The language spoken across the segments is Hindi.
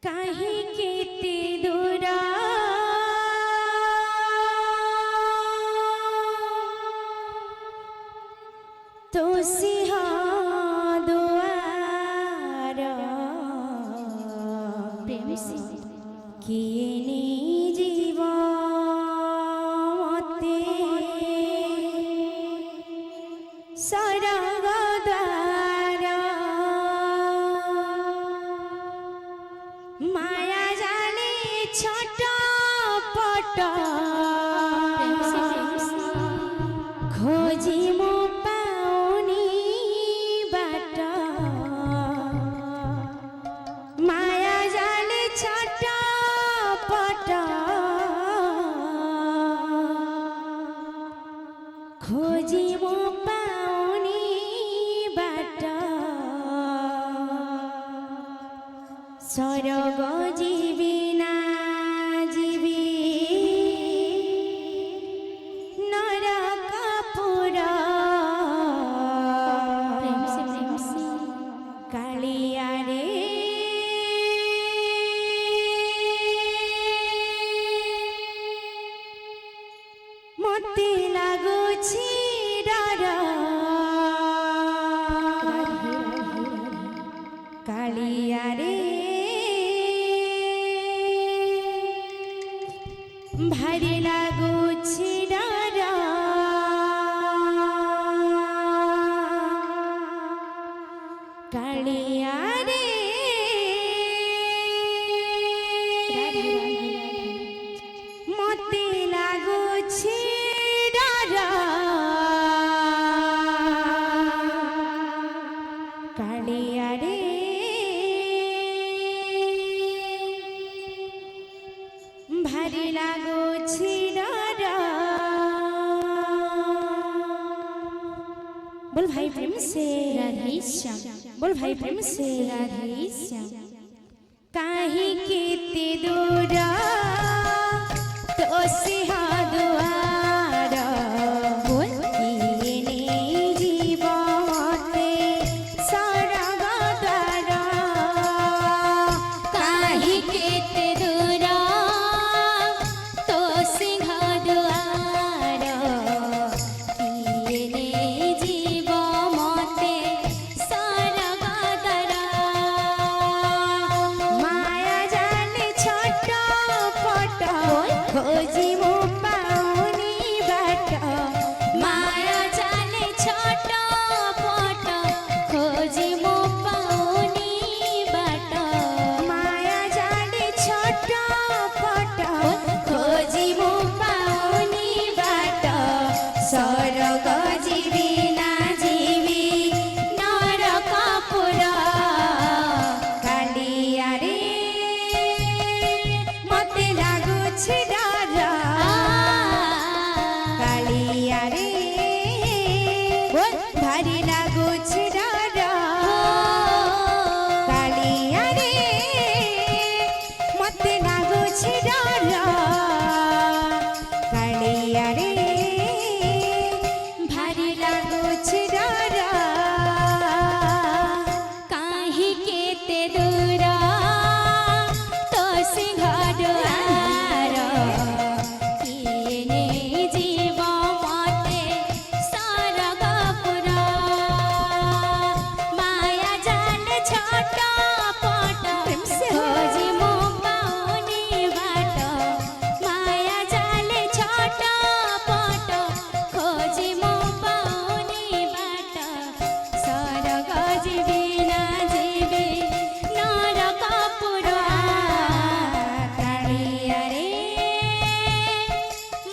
काहे केते दूरा तो सिंहा दुआर प्रेम से किए नी जीवते सरग द्वार माया जाने छोटा पट खोजी मो पाउनी बाट माया जाने छोटा पट खोजी मो पाउनी बाट सरग जीवी ना जीवी नरक पुरा कालिया रे मते लागुछि डर कालिया रे भारी लागुछि डर कालिया रे मते लागुछि डर कालिया रे भारी लागुछि डर बोल भाई प्रेम से राधे श्याम बोल भाई प्रेम से राधे श्याम काहे केते दूर तो सिंहा दुआर बोल किए नी जीवते सरग द्वार काहे केते दूर तो सिंहा दुआर किए नी जीवते सरग द्वार माया जाने छोटा पट खोजी मो पाउनी बाट माया जाने छोटा पट खोजी मो पाउनी बाट माया जाने छोटा पट खोजी मो पाउनी बाट सरग जीवी ना जीवी नरक पुरा कालिया रे मते लागुछि डर कालिया रे भारी लागुछि डर कालिया रे मते लागुछि डर कालिया रे भारी लागुछि डर काहे केते दूर तो सिंह दुआर किए नी जीव मते सरग पुरा माया जाने छोटा पट खोजी मो पाउनी बाट माया जाने छोटा पट खोजी मो पाउनी बाट सरग जीवी ना जीवी नरक पुरा कालिया रे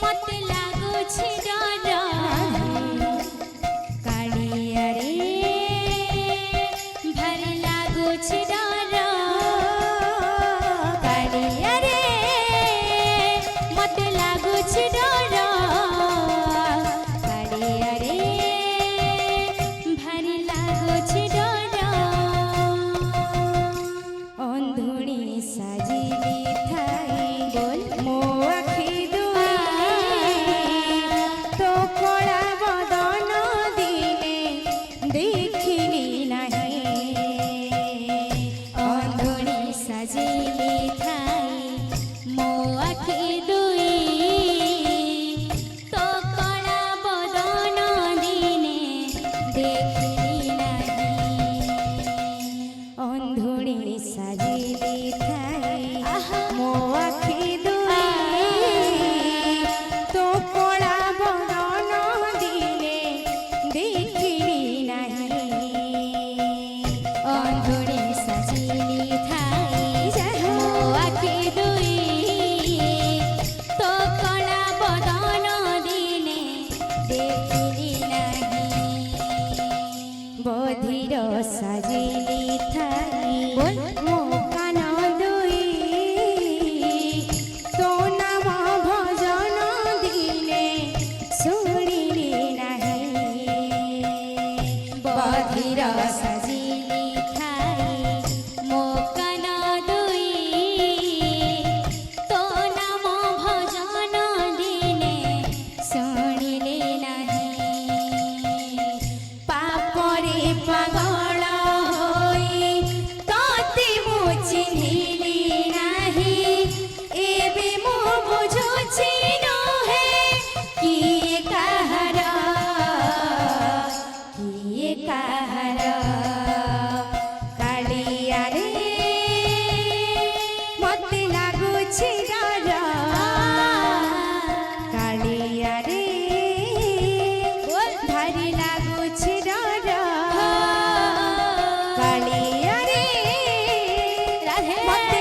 मते लागुछि डर कालिया रे भारी लागुछि डर कालिया रे मते लागुछि डर कालिया रे भारी लागुछि डर अंधुणी साजिली थाई बोल मो आखि दुआरे तो कला बदन दिने देखिली नहीं अंधुणी साजिली ସାଜିଲି ଥାଏ ମୋ ଆଖି ଦୁଇ ତୋ କଳା ବଦନ ଦିନେ ଦେଖିଲି ନାହିଁ ଅନ୍ଧୁଣି ସାଜିଲି ଥାଏ ମୋ ଆଖି ଦୁଇ ତୋ କଳା ବଦନ ଦିନେ ଦେଖିଲି ନାହିଁ ବଧିର ସାଜିଲି ଥାଇ ମୋ କାନ ଦୁଇ ତୋ ନାମ ଭଜନ ଦିନେ ଶୁଣିଲି ନାହିଁ ବଧିର ସାଜିଲି ଥାଇ ମୋ କାନ ଦୁଇ ତୋ ନାମ ଭଜନ ଦିନେ ଶୁଣିଲି ନାହିଁ ପାପରେ ପାଗଳ ହୋଇ ତତେ ମୁଁ ଚିହ୍ନିଲି ନାହିଁ ଏବେ ମୁଁ ବୁଝୁଛି ନୁହେଁ କିଏ କାହାର କାଳିଆରେ ମତେ ଲାଗୁଛି ଡର କାଳିଆରେ ଭାରି ଲାଗୁଛି ଡର କାଳିଆରେ ମତେ